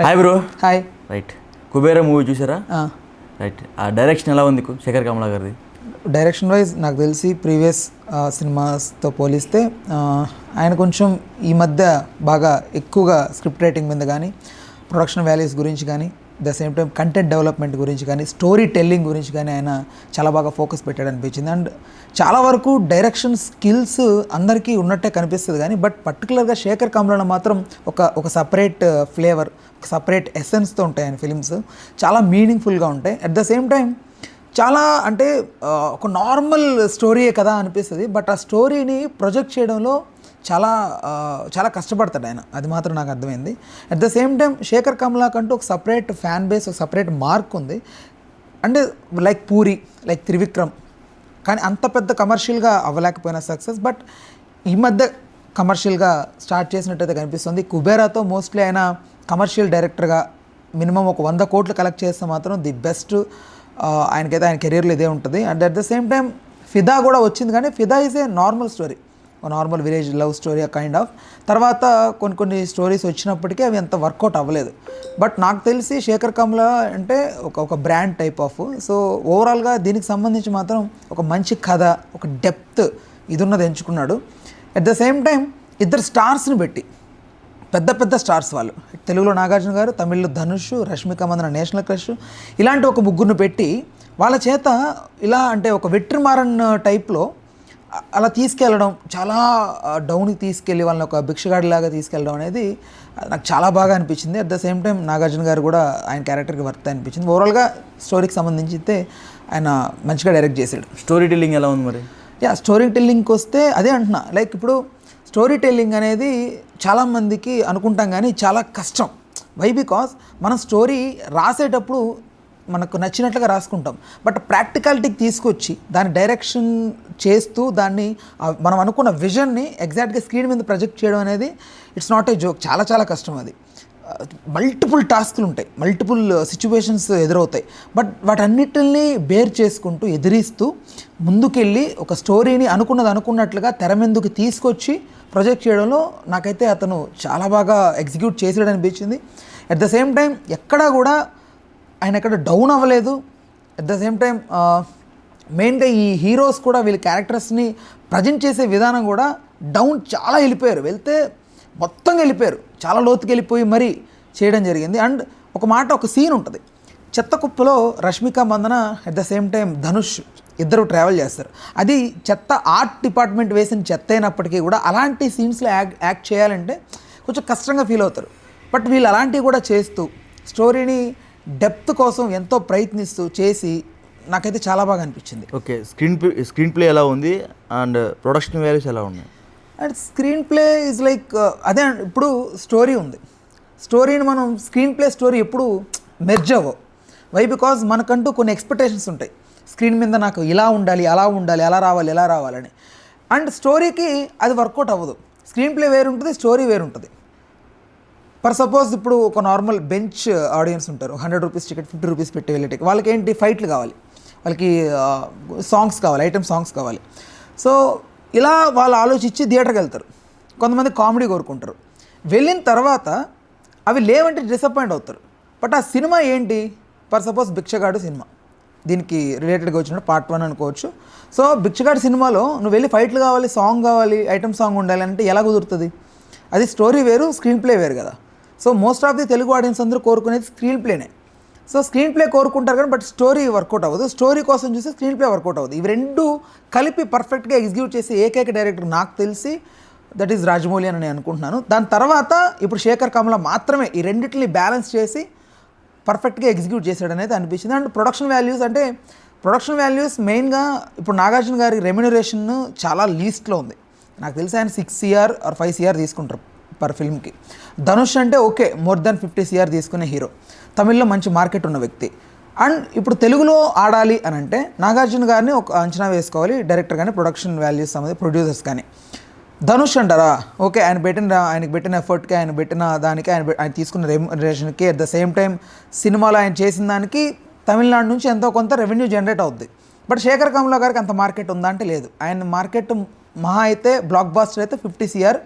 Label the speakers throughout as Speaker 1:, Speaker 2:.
Speaker 1: Hi bro.
Speaker 2: Hi.
Speaker 1: Right, Kubera movie చూసారా? Right, ఆ direction ఎలా ఉంది శేఖర్ కమలా గారిది?
Speaker 2: డైరెక్షన్ వైజ్ నాకు తెలిసి ప్రీవియస్ సినిమాస్తో పోలిస్తే ఆయన కొంచెం ఈ మధ్య బాగా ఎక్కువగా స్క్రిప్ట్ రైటింగ్ మీద కానీ, ప్రొడక్షన్ వాల్యూస్ గురించి కానీ, the same time content development గురించి కానీ, స్టోరీ టెల్లింగ్ గురించి కానీ ఆయన చాలా బాగా ఫోకస్ పెట్టాడు అనిపించింది. అండ్ చాలా వరకు డైరెక్షన్ స్కిల్స్ అందరికీ ఉన్నట్టే కనిపిస్తుంది కానీ, బట్ పర్టికులర్గా శేఖర్ కమలాలో మాత్రం ఒక సపరేట్ ఫ్లేవర్, ఒక సపరేట్ ఎసెన్స్తో ఉంటాయి ఆయన ఫిలిమ్స్. చాలా మీనింగ్ఫుల్గా ఉంటాయి. అట్ ద సేమ్ టైం చాలా అంటే ఒక నార్మల్ స్టోరీయే కదా అనిపిస్తుంది, బట్ ఆ స్టోరీని ప్రొజెక్ట్ చేయడంలో చాలా కష్టపడతాడు ఆయన, అది మాత్రం నాకు అర్థమైంది. At the same time Shekhar Kammula కంటూ ఒక సపరేట్ ఫ్యాన్ బేస్, ఒక సపరేట్ మార్క్ ఉంది. అంటే లైక్ పూరి, లైక్ త్రివిక్రమ్, కానీ అంత పెద్ద కమర్షియల్గా అవ్వలేకపోయిన సక్సెస్, బట్ ఈ మధ్య కమర్షియల్గా స్టార్ట్ చేసినట్టయితే కనిపిస్తుంది. కుబేరాతో మోస్ట్లీ ఆయన కమర్షియల్ డైరెక్టర్గా మినిమం ఒక 100 కోట్లు కలెక్ట్ చేస్తే మాత్రం ది బెస్ట్ ఆయనకైతే ఆయన కెరీర్లో ఇదే ఉంటుంది. And at the same time ఫిదా కూడా వచ్చింది, కానీ ఫిదా is a normal story, normal village love story kind of. తర్వాత కొన్ని స్టోరీస్ వచ్చినప్పటికీ అవి అంత వర్కౌట్ అవ్వలేదు. బట్ నాకు తెలిసి శేఖర్ కమలా అంటే ఒక బ్రాండ్ టైప్ ఆఫ్. సో ఓవరాల్గా దీనికి సంబంధించి మాత్రం ఒక మంచి కథ, ఒక డెప్త్ ఇది ఉన్నది ఎంచుకున్నాడు. అట్ ద సేమ్ టైం ఇద్దరు స్టార్స్ని పెట్టి, పెద్ద స్టార్స్ వాళ్ళు, తెలుగులో నాగార్జున గారు, తమిళ్లో ధనుష్, రష్మిక మందన నేషనల్ క్రష్, ఇలాంటి ఒక ముగ్గురిని పెట్టి వాళ్ళ చేత ఇలా అంటే ఒక వెట్రిమారన్ టైప్లో అలా తీసుకెళ్ళడం, చాలా డౌన్కి తీసుకెళ్ళి వాళ్ళని ఒక భిక్షగాడిలాగా తీసుకెళ్ళడం అనేది నాకు చాలా బాగా అనిపించింది. At the same time Nagarjuna గారు కూడా ఆయన క్యారెక్టర్కి వర్త్ అనిపించింది. ఓవరాల్గా స్టోరీకి సంబంధించి అయితే ఆయన మంచిగా డైరెక్ట్ చేశాడు.
Speaker 1: స్టోరీ టెల్లింగ్ ఎలా ఉంది మరి?
Speaker 2: స్టోరీ టెల్లింగ్కి వస్తే అదే అంటున్నా, లైక్ ఇప్పుడు స్టోరీ టెల్లింగ్ అనేది చాలామందికి అనుకుంటాం కానీ చాలా కష్టం. వై? బికాస్ మనం స్టోరీ రాసేటప్పుడు మనకు నచ్చినట్లుగా రాసుకుంటాం, బట్ ప్రాక్టికాలిటీకి తీసుకొచ్చి దాన్ని డైరెక్షన్ చేస్తూ దాన్ని మనం అనుకున్న విజన్ని ఎగ్జాక్ట్గా స్క్రీన్ మీద ప్రొజెక్ట్ చేయడం అనేది ఇట్స్ నాట్ ఏ జోక్, చాలా కష్టం. అది మల్టిపుల్ టాస్క్లు ఉంటాయి, మల్టిపుల్ సిచ్యువేషన్స్ ఎదురవుతాయి, బట్ వాటన్నిటిని బేర్ చేసుకుంటూ ఎదిరిస్తూ ముందుకెళ్ళి ఒక స్టోరీని అనుకున్నట్లుగా తెర మీదకి తీసుకొచ్చి ప్రొజెక్ట్ చేయడంలో నాకైతే అతను చాలా బాగా ఎగ్జిక్యూట్ చేసాడు అనిపించింది. అట్ ద సేమ్ టైం ఎక్కడా కూడా ఆయన ఎక్కడ డౌన్ అవ్వలేదు. అట్ ద సేమ్ టైం మెయిన్గా ఈ హీరోస్ కూడా వీళ్ళ క్యారెక్టర్స్ని ప్రజెంట్ చేసే విధానం కూడా డౌన్ చాలా వెళ్తే మొత్తంగా వెళ్ళిపోయారు, చాలా లోతుకి వెళ్ళిపోయి మరీ చేయడం జరిగింది. అండ్ ఒక సీన్ ఉంటుంది, చెత్త కుప్పలో Rashmika Mandanna at the same time Dhanush ఇద్దరు ట్రావెల్ చేస్తారు. అది చెత్త ఆర్ట్ డిపార్ట్మెంట్ వేసిన చెత్త అయినప్పటికీ కూడా అలాంటి సీన్స్లో యాక్ట్ చేయాలంటే కొంచెం కష్టంగా ఫీల్ అవుతారు. బట్ వీళ్ళు అలాంటివి కూడా చేస్తూ స్టోరీని డెప్త్ కోసం ఎంతో ప్రయత్నిస్తూ చేసి నాకైతే చాలా బాగా అనిపించింది.
Speaker 1: ఓకే, స్క్రీన్ ప్లే ఎలా ఉంది అండ్ ప్రొడక్షన్ వాల్యూస్ ఎలా ఉన్నాయి?
Speaker 2: And screen play is like అదే, ఇప్పుడు స్టోరీ ఉంది, స్టోరీని మనం స్టోరీ ఎప్పుడు మెర్జ్ అవ్వవు. వై? బికాజ్ మనకంటూ కొన్ని ఎక్స్పెక్టేషన్స్ ఉంటాయి, స్క్రీన్ మీద నాకు ఇలా ఉండాలి, అలా ఉండాలి, అలా రావాలని. అండ్ స్టోరీకి అది వర్కౌట్ అవ్వదు. స్క్రీన్ ప్లే వేరు ఉంటుంది, స్టోరీ వేరు ఉంటుంది. ఫర్ సపోజ్ ఇప్పుడు ఒక నార్మల్ బెంచ్ ఆడియన్స్ ఉంటారు, 100 రూపీస్ టికెట్, 50 రూపీస్ పెట్టి వెళ్ళే టికెట్, వాళ్ళకి ఏంటి ఫైట్లు కావాలి, వాళ్ళకి సాంగ్స్ కావాలి, ఐటమ్ సాంగ్స్ కావాలి. సో ఇలా వాళ్ళు ఆలోచించి థియేటర్కి వెళ్తారు. కొంతమంది కామెడీ కోరుకుంటారు, వెళ్ళిన తర్వాత అవి లేవంటే డిసప్పాయింట్ అవుతారు. బట్ ఆ సినిమా ఏంటి? ఫర్ సపోజ్ భిక్షగాడు సినిమా, దీనికి రిలేటెడ్గా వచ్చిన పార్ట్ 1 అనుకోవచ్చు. సో భిక్షగాడు సినిమాలో నువ్వు వెళ్ళి ఫైట్లు కావాలి, సాంగ్ కావాలి, ఐటమ్ సాంగ్ ఉండాలి అంటే ఎలా కుదురుతుంది? అది స్టోరీ వేరు, స్క్రీన్ ప్లే వేరు కదా. So most of the Telugu audience అందరూ కోరుకునేది స్క్రీన్ ప్లేనే. సో స్క్రీన్ ప్లే కోరుకుంటారు కానీ బట్ స్టోరీ వర్కౌట్ అవ్వదు, స్టోరీ కోసం చూసి స్క్రీన్ ప్లే వర్కౌట్ అవ్వదు. ఇవి రెండు కలిపి పర్ఫెక్ట్గా ఎగ్జిక్యూట్ చేసే ఏకైక డైరెక్టర్ నాకు తెలిసి దట్ ఈజ్ రాజమౌళి అని నేను అనుకుంటున్నాను. దాని తర్వాత ఇప్పుడు శేఖర్ కమలా మాత్రమే ఈ రెండింటిని బ్యాలెన్స్ చేసి పర్ఫెక్ట్గా ఎగ్జిక్యూట్ చేశాడు అనేది అనిపించింది. అండ్ ప్రొడక్షన్ వాల్యూస్ మెయిన్గా ఇప్పుడు నాగార్జున గారి రెమ్యునరేషన్ చాలా లీస్ట్లో ఉంది. నాకు తెలిసి ఆయన 6 CR or 5 CR తీసుకుంటారు పర్ ఫిల్మ్కి. ధనుష్ అంటే ఓకే, మోర్ దాన్ 50 CR తీసుకునే హీరో, తమిళ్లో మంచి మార్కెట్ ఉన్న వ్యక్తి. అండ్ ఇప్పుడు తెలుగులో ఆడాలి అని అంటే నాగార్జున గారిని ఒక అంచనా వేసుకోవాలి, డైరెక్టర్ కానీ, ప్రొడక్షన్ వాల్యూస్ సంబంధించి ప్రొడ్యూసర్స్ కానీ. ధనుష్ అంటారా, ఓకే, ఆయనకి పెట్టిన ఎఫర్ట్కి, ఆయన పెట్టిన దానికి, ఆయన తీసుకున్న రెమ్యునరేషన్కి, అట్ ద సేమ్ టైం సినిమాలో ఆయన చేసిన దానికి తమిళనాడు నుంచి ఎంతో కొంత రెవెన్యూ జనరేట్ అవుద్ది. బట్ శేఖర్ కమలా గారికి అంత మార్కెట్ ఉందా అంటే లేదు. ఆయన మార్కెట్ మహా అయితే బ్లాక్ బాస్టర్ అయితే 50 CR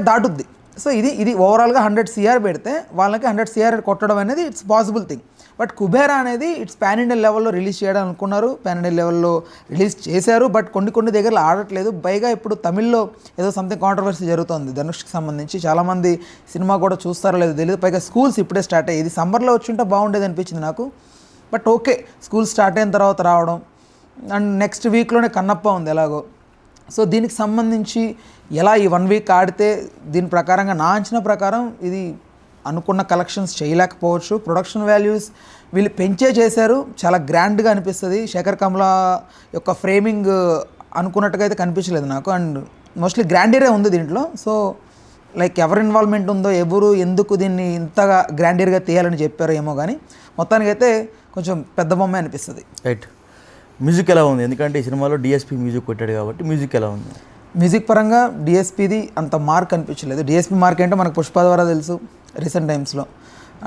Speaker 2: దాటుద్ది. సో ఇది ఓవరాల్గా 100 CR పెడితే వాళ్ళకి 100 CR కొట్టడం అనేది it's possible thing. But Kubera అనేది ఇట్స్ పాన్ ఇండియన్ లెవెల్లో రిలీజ్ చేయడం అనుకున్నారు, పాన్ ఇండియన్ లెవెల్లో రిలీజ్ చేశారు. బట్ కొన్ని దగ్గరలో ఆడట్లేదు. పైగా ఇప్పుడు తమిళ్లో ఏదో సంథింగ్ కాంట్రవర్సీ జరుగుతుంది ధనుష్కి సంబంధించి. చాలామంది సినిమా కూడా చూస్తారో లేదో తెలియదు. పైగా స్కూల్స్ ఇప్పుడే స్టార్ట్ అయ్యి, ఇది సమ్మర్లో వచ్చి ఉంటే బాగుండేది అనిపించింది నాకు. బట్ ఓకే, స్కూల్ స్టార్ట్ అయిన తర్వాత రావడం అండ్ నెక్స్ట్ వీక్లోనే కన్నప్ప ఉంది ఎలాగో. సో దీనికి సంబంధించి ఎలా ఈ 1 వీక్ ఆడితే దీని ప్రకారంగా నా అంచనా ప్రకారం ఇది అనుకున్న కలెక్షన్స్ చేయలేకపోవచ్చు. ప్రొడక్షన్ వాల్యూస్ వీళ్ళు పెంచే చేశారు, చాలా గ్రాండ్గా అనిపిస్తుంది. శేఖర్ కమలా యొక్క ఫ్రేమింగ్ అనుకున్నట్టుగా అయితే కనిపించలేదు నాకు. అండ్ మోస్ట్లీ గ్రాండీరే ఉంది దీంట్లో. సో లైక్ ఎవరి ఇన్వాల్వ్మెంట్ ఉందో, ఎవరు ఎందుకు దీన్ని ఇంతగా గ్రాండీర్గా తీయాలని చెప్పారో ఏమో, కానీ మొత్తానికైతే కొంచెం పెద్ద బొమ్మ అనిపిస్తుంది.
Speaker 1: రైట్. మ్యూజిక్ ఎలా ఉంది? ఎందుకంటే ఈ సినిమాలో DSP మ్యూజిక్ కొట్టాడు కాబట్టి మ్యూజిక్ ఎలా ఉంది?
Speaker 2: మ్యూజిక్ పరంగా DSPది అంత మార్క్ అనిపించలేదు. DSP మార్క్ ఏంటో మనకు పుష్ప ద్వారా తెలుసు రీసెంట్ టైమ్స్లో.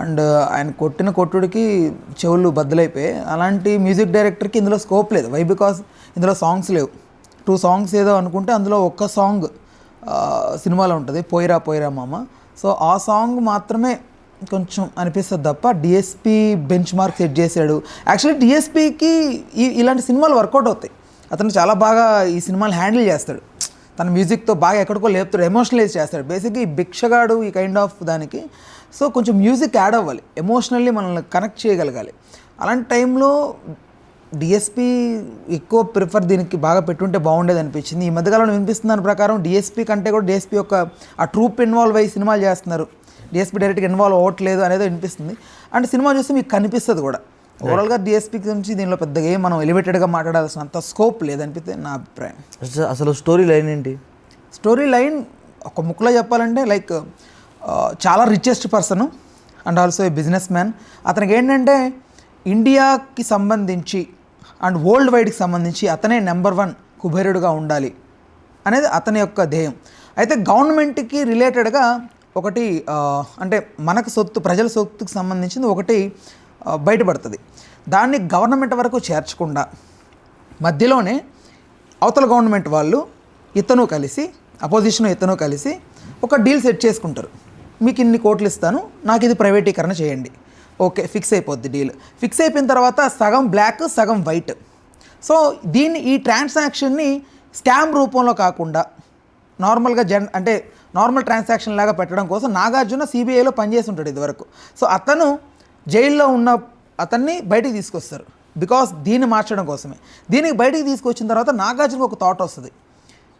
Speaker 2: అండ్ ఆయన కొట్టిన కొట్టుడికి చెవులు బద్దలైపోయాయి. అలాంటి మ్యూజిక్ డైరెక్టర్కి ఇందులో స్కోప్ లేదు. వై? బికాస్ ఇందులో సాంగ్స్ లేవు. 2 సాంగ్స్ ఏదో అనుకుంటే అందులో ఒక్క సాంగ్ సినిమాలో ఉంటుంది, పోయిరా పోయిరా మామ. సో ఆ సాంగ్ మాత్రమే కొంచెం అనిపిస్తుంది తప్ప DSP బెంచ్ మార్క్ సెట్ చేశాడు. యాక్చువల్లీ DSPకి ఇలాంటి సినిమాలు వర్కౌట్ అవుతాయి. అతను చాలా బాగా ఈ సినిమాలు హ్యాండిల్ చేస్తాడు. తన మ్యూజిక్తో బాగా ఎక్కడికో లేపుతాడు, ఎమోషనలైజ్ చేస్తాడు. బేసిక్గా ఈ భిక్షగాడు ఈ కైండ్ ఆఫ్ దానికి సో కొంచెం మ్యూజిక్ యాడ్ అవ్వాలి, ఎమోషనల్లీ మనల్ని కనెక్ట్ చేయగలగాలి. అలాంటి టైంలో DSP ఎక్కువ ప్రిఫర్ దీనికి బాగా పెట్టుంటే బాగుండేది అనిపించింది. ఈ మధ్యకాలంలో వినిపిస్తున్న దాని ప్రకారం DSP కంటే కూడా DSP యొక్క ఆ ట్రూప్ ఇన్వాల్వ్ అయ్యి సినిమాలు చేస్తున్నారు, DSP డైరెక్ట్గా ఇన్వాల్వ్ అవ్వట్లేదు అనేది వినిపిస్తుంది. అండ్ సినిమా చూస్తే మీకు కనిపిస్తుంది కూడా. ఓవరాల్గా DSP గురించి దీనిలో పెద్దగా ఏం మనం ఎలివేటెడ్గా మాట్లాడాల్సిన అంత స్కోప్ లేదనిపిస్తే నా అభిప్రాయం.
Speaker 1: అసలు స్టోరీ లైన్ ఏంటి?
Speaker 2: స్టోరీ లైన్ ఒక ముక్కలో చెప్పాలంటే లైక్ చాలా richest person and also a business man. అతనికి ఏంటంటే ఇండియాకి సంబంధించి అండ్ వరల్డ్ వైడ్కి సంబంధించి అతనే నెంబర్ 1 కుబేరుడుగా ఉండాలి అనేది అతని యొక్క ధ్యేయం. అయితే గవర్నమెంట్కి రిలేటెడ్గా ఒకటి అంటే మనకు సొత్తు, ప్రజల సొత్తుకు సంబంధించింది ఒకటి బయటపడుతుంది. దాన్ని గవర్నమెంట్ వరకు చేర్చకుండా మధ్యలోనే అవతల గవర్నమెంట్ వాళ్ళు ఇతను కలిసి, అపోజిషన్ ఇతను కలిసి ఒక డీల్ సెట్ చేసుకుంటారు. మీకు ఇన్ని కోట్లు ఇస్తాను, నాకు ఇది ప్రైవేటీకరణ చేయండి. ఓకే, ఫిక్స్ అయిపోద్ది డీల్. ఫిక్స్ అయిపోయిన తర్వాత సగం బ్లాక్ సగం వైట్. సో ఈ ట్రాన్సాక్షన్ని స్కామ్ రూపంలో కాకుండా నార్మల్గా అంటే నార్మల్ ట్రాన్సాక్షన్ లాగా పెట్టడం కోసం నాగార్జున CBIలో పనిచేసి ఉంటాడు ఇదివరకు. సో అతను జైల్లో ఉన్న అతన్ని బయటికి తీసుకొస్తారు బికాస్ దీన్ని మార్చడం కోసమే. దీనికి బయటికి తీసుకొచ్చిన తర్వాత నాగార్జునకు ఒక థాట్ వస్తుంది,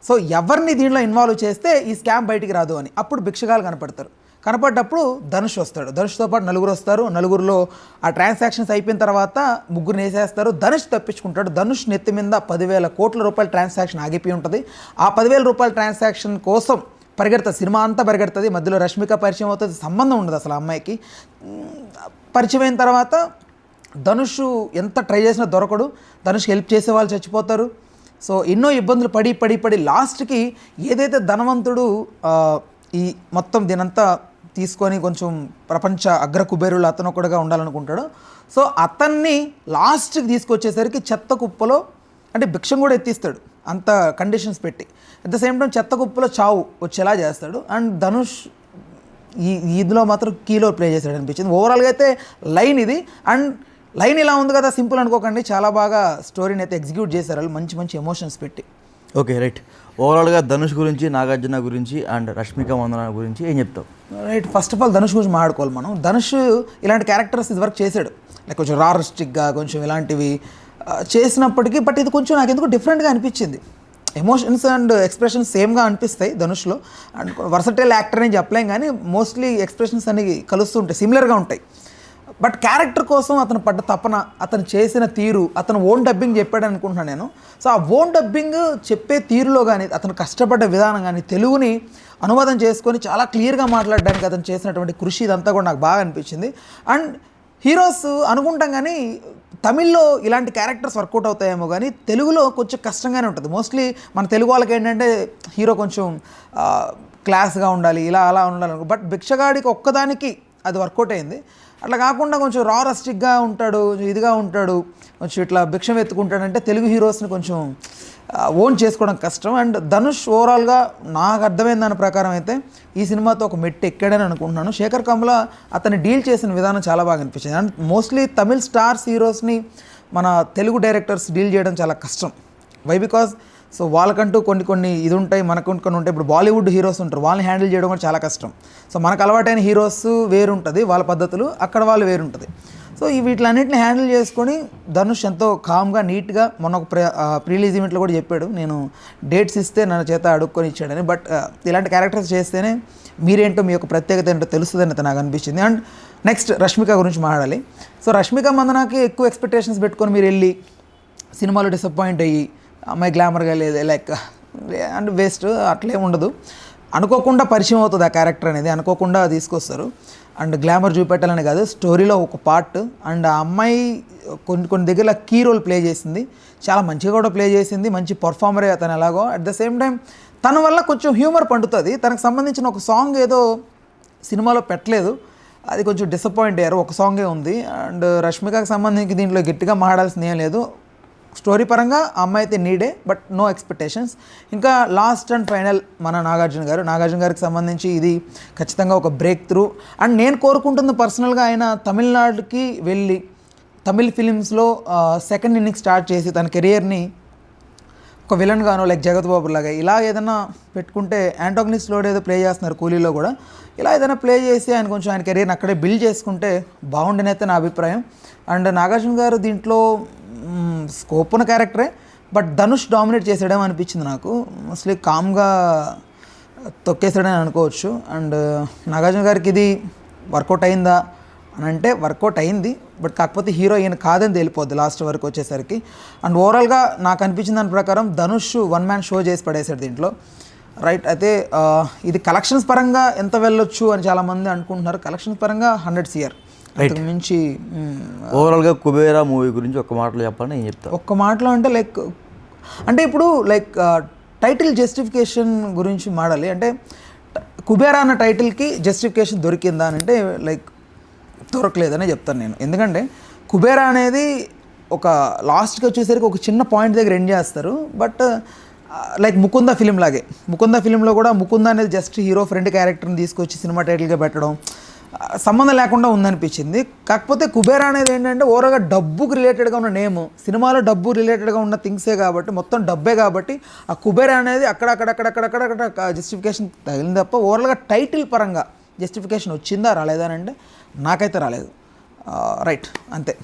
Speaker 2: సో ఎవరిని దీనిలో ఇన్వాల్వ్ చేస్తే ఈ స్కామ్ బయటికి రాదు అని. అప్పుడు భిక్షగాలు కనపడతారు. కనపడ్డప్పుడు ధనుష్ వస్తాడు. ధనుష్తో పాటు 4 వస్తారు. 4లో ఆ ట్రాన్సాక్షన్స్ అయిపోయిన తర్వాత 3 వేసేస్తారు. ధనుష్ తప్పించుకుంటాడు. ధనుష్ నెత్తి మీద 10,000 కోట్ల రూపాయల ట్రాన్సాక్షన్ ఆగిపోయి ఉంటుంది. ఆ 10,000 రూపాయల ట్రాన్సాక్షన్ కోసం పరిగెడుతుంది, సినిమా అంతా పరిగెడుతుంది. మధ్యలో రష్మిక పరిచయం అవుతుంది, సంబంధం ఉండదు అసలు ఆ అమ్మాయికి. పరిచయం అయిన తర్వాత ధనుష్ ఎంత ట్రై చేసినా దొరకడు. ధనుష్కి హెల్ప్ చేసే వాళ్ళు చచ్చిపోతారు. సో ఎన్నో ఇబ్బందులు పడి లాస్ట్కి ఏదైతే ధనవంతుడు ఈ మొత్తం దీనంతా తీసుకొని కొంచెం ప్రపంచ అగ్ర కుబేరులు అతను ఒకటిగా ఉండాలనుకుంటాడు. సో అతన్ని లాస్ట్కి తీసుకొచ్చేసరికి చెత్త కుప్పలో, అంటే భిక్షం కూడా ఎత్తిస్తాడు అంత కండిషన్స్ పెట్టి, అట్ ద సేమ్ టైం చెత్త కుప్పలో చావు వచ్చేలా చేస్తాడు. అండ్ ధనుష్ ఇందులో మాత్రం కీలో ప్లే చేశాడు అనిపించింది. ఓవరాల్గా అయితే లైన్ ఇది. అండ్ లైన్ ఇలా ఉంది కదా సింపుల్ అనుకోకండి, చాలా బాగా స్టోరీని అయితే ఎగ్జిక్యూట్ చేశారు వాళ్ళు, మంచి ఎమోషన్స్ పెట్టి.
Speaker 1: Okay, right. ఓవరాల్గా ధనుష్ గురించి, నాగార్జున గురించి అండ్ రష్మిక మందన గురించి ఏం చెప్తావు?
Speaker 2: Right, first of all Dhanush గురించి మాట్లాడుకోవాలి మనం. ధనుష్ ఇలాంటి క్యారెక్టర్స్ ఇది వరకు చేశాడు, లైక్ కొంచెం రారిస్టిక్గా కొంచెం ఇలాంటివి చేసినప్పటికీ, బట్ ఇది కొంచెం నాకు ఎందుకు డిఫరెంట్గా అనిపించింది. ఎమోషన్స్ అండ్ ఎక్స్ప్రెషన్స్ సేమ్గా అనిపిస్తాయి ధనుష్లో. అండ్ వర్సటైల్ యాక్టర్ అని చెప్పలేం, కానీ మోస్ట్లీ ఎక్స్ప్రెషన్స్ అన్ని కలుస్తుంటాయి, సిమిలర్గా ఉంటాయి. బట్ క్యారెక్టర్ కోసం అతను పడ్డ తపన, అతను చేసిన తీరు, అతను ఓన్ డబ్బింగ్ చెప్పాడు అనుకుంటున్నాను నేను. సో ఆ ఓన్ డబ్బింగ్ చెప్పే తీరులో కానీ, అతను కష్టపడ్డ విధానం కానీ, తెలుగుని అనువాదం చేసుకొని చాలా క్లియర్గా మాట్లాడడానికి అతను చేసినటువంటి కృషి, ఇదంతా కూడా నాకు బాగా అనిపించింది. అండ్ హీరోస్ అనుకుంటాం కానీ తమిళ్లో ఇలాంటి క్యారెక్టర్స్ వర్కౌట్ అవుతాయేమో, కానీ తెలుగులో కొంచెం కష్టంగానే ఉంటుంది. మోస్ట్లీ మన తెలుగు వాళ్ళకి ఏంటంటే హీరో కొంచెం క్లాస్గా ఉండాలి, ఇలా అలా ఉండాలి. బట్ భిక్షగాడికి ఒక్కదానికి అది వర్కౌట్ అయింది. అట్లా కాకుండా కొంచెం రా రస్టిక్గా ఉంటాడు, ఇదిగా ఉంటాడు, కొంచెం ఇట్లా భిక్షం ఎత్తుకుంటాడంటే తెలుగు హీరోస్ని కొంచెం ఓన్ చేసుకోవడం కష్టం. అండ్ ధనుష్ ఓవరాల్గా నాకు అర్థమైన దాని ప్రకారం అయితే ఈ సినిమాతో ఒక మెట్టు ఎక్కాడని అనుకుంటున్నాను. శేఖర్ కమ్ల అతన్ని డీల్ చేసిన విధానం చాలా బాగా అనిపించింది. అండ్ మోస్ట్లీ తమిళ్ స్టార్స్ హీరోస్ని మన తెలుగు డైరెక్టర్స్ డీల్ చేయడం చాలా కష్టం. వై బికాజ్ సో వాళ్ళకంటూ కొన్ని ఇది ఉంటాయి, మనకు కొన్ని ఉంటాయి. ఇప్పుడు బాలీవుడ్ హీరోస్ ఉంటారు, వాళ్ళని హ్యాండిల్ చేయడం కూడా చాలా కష్టం. సో మనకు అలవాటైన హీరోస్ వేరుంటుంది, వాళ్ళ పద్ధతులు అక్కడ వాళ్ళు వేరుంటుంది. సో ఈ వీటిలన్నింటిని హ్యాండిల్ చేసుకొని ధనుష్ ఎంతో కామ్గా నీట్గా మొన్న ఒక ప్రీలీజ్ ఈవెంట్లో కూడా చెప్పాడు, నేను డేట్స్ ఇస్తే నా చేత అడుక్కొని ఇచ్చాడని. బట్ ఇలాంటి క్యారెక్టర్స్ చేస్తేనే మీరేంటో మీ యొక్క ప్రత్యేకత ఏంటో తెలుస్తుందని అయితే నాకు అనిపించింది. అండ్ నెక్స్ట్ రష్మిక గురించి మాట్లాడాలి. సో రష్మిక మందనాకి ఎక్కువ ఎక్స్పెక్టేషన్స్ పెట్టుకొని మీరు వెళ్ళి సినిమాలో డిసప్పాయింట్ అయ్యి అమ్మాయి గ్లామర్గా లేదు లైక్ అండ్ వేస్ట్ అట్లే ఉండదు. అనుకోకుండా పరిచయం అవుతుంది ఆ క్యారెక్టర్ అనేది, అనుకోకుండా తీసుకొస్తారు. అండ్ గ్లామర్ చూపెట్టాలని కాదు, స్టోరీలో ఒక పార్ట్. అండ్ ఆ అమ్మాయి కొన్ని దగ్గర కీ రోల్ ప్లే చేసింది, చాలా మంచిగా కూడా ప్లే చేసింది, మంచి పర్ఫార్మరే అతను ఎలాగో. అట్ ద సేమ్ టైం తన వల్ల కొంచెం హ్యూమర్ పండుతుంది. తనకు సంబంధించిన ఒక సాంగ్ ఏదో సినిమాలో పెట్టలేదు, అది కొంచెం డిసప్పాయింట్ అయ్యారు, ఒక సాంగే ఉంది. అండ్ రష్మికకి సంబంధించి దీంట్లో గట్టిగా మాట్లాడాల్సింది ఏం లేదు. స్టోరీ పరంగా ఆ అమ్మాయి అయితే నీడే, బట్ నో ఎక్స్పెక్టేషన్స్. ఇంకా లాస్ట్ అండ్ ఫైనల్ మన నాగార్జున గారికి సంబంధించి ఇది ఖచ్చితంగా ఒక బ్రేక్ త్రూ. అండ్ నేను కోరుకుంటుంది పర్సనల్గా ఆయన తమిళనాడుకి వెళ్ళి తమిళ్ ఫిలిమ్స్లో సెకండ్ ఇన్నింగ్స్ స్టార్ట్ చేసి తన కెరియర్ని ఒక విలన్ గానో లైక్ జగత్ బాబు లాగా ఇలా ఏదైనా పెట్టుకుంటే, యాంటాగనిస్ట్లో ఏదో ప్లే చేస్తున్నారు కూలీలో కూడా, ఇలా ఏదైనా ప్లే చేసి ఆయన కొంచెం ఆయన కెరీర్ని అక్కడే బిల్డ్ చేసుకుంటే బాగుండేనైతే నా అభిప్రాయం. అండ్ నాగార్జున గారు దీంట్లో స్కోప్ ఉన్న క్యారెక్టరే, బట్ ధనుష్ డామినేట్ చేసాడేమో అనిపించింది నాకు. మోస్ట్లీ కామ్గా తొక్కేసాడని అనుకోవచ్చు. అండ్ నాగార్జున గారికి ఇది వర్కౌట్ అయిందా అని అంటే వర్కౌట్ అయింది, బట్ కాకపోతే హీరో ఈయన కాదని తేలిపోద్ది లాస్ట్ వరకు వచ్చేసరికి. అండ్ ఓవరాల్గా నాకు అనిపించిన దాని ప్రకారం ధనుష్ వన్ మ్యాన్ షో చేసి పడేశాడు దీంట్లో, రైట్. అయితే ఇది కలెక్షన్స్ పరంగా ఎంత వెళ్ళొచ్చు అని చాలామంది అనుకుంటున్నారు. కలెక్షన్స్ పరంగా 100 CR అంతకు మించి.
Speaker 1: ఓవరాల్గా కుబేరా మూవీ గురించి ఒక్క మాటలో చెప్పాలని నేను చెప్తాను.
Speaker 2: ఒక్క మాటలో అంటే ఇప్పుడు టైటిల్ జస్టిఫికేషన్ గురించి మాడాలి. అంటే కుబేరా అన్న టైటిల్కి జస్టిఫికేషన్ దొరికిందా అని అంటే దొరకలేదనే చెప్తాను నేను. ఎందుకంటే కుబేరా అనేది ఒక లాస్ట్కి వచ్చేసరికి ఒక చిన్న పాయింట్ దగ్గర ఎండ్ చేస్తారు. బట్ ముకుంద ఫిలిం లాగే, ముకుంద ఫిలింలో కూడా ముకుంద అనేది జస్ట్ హీరో ఫ్రెండ్ క్యారెక్టర్ని తీసుకొచ్చి సినిమా టైటిల్గా పెట్టడం సంబంధం లేకుండా ఉందనిపించింది. కాకపోతే కుబేరా అనేది ఏంటంటే ఓవరాల్గా డబ్బుకు రిలేటెడ్గా ఉన్న నేమ్, సినిమాలో డబ్బు రిలేటెడ్గా ఉన్న థింగ్సే కాబట్టి, మొత్తం డబ్బే కాబట్టి ఆ కుబేరా అనేది అక్కడక్కడ జస్టిఫికేషన్ తగిలింది తప్ప ఓవరాల్గా టైటిల్ పరంగా జస్టిఫికేషన్ వచ్చిందా రాలేదా అని అంటే నాకైతే రాలేదు. రైట్, అంతే.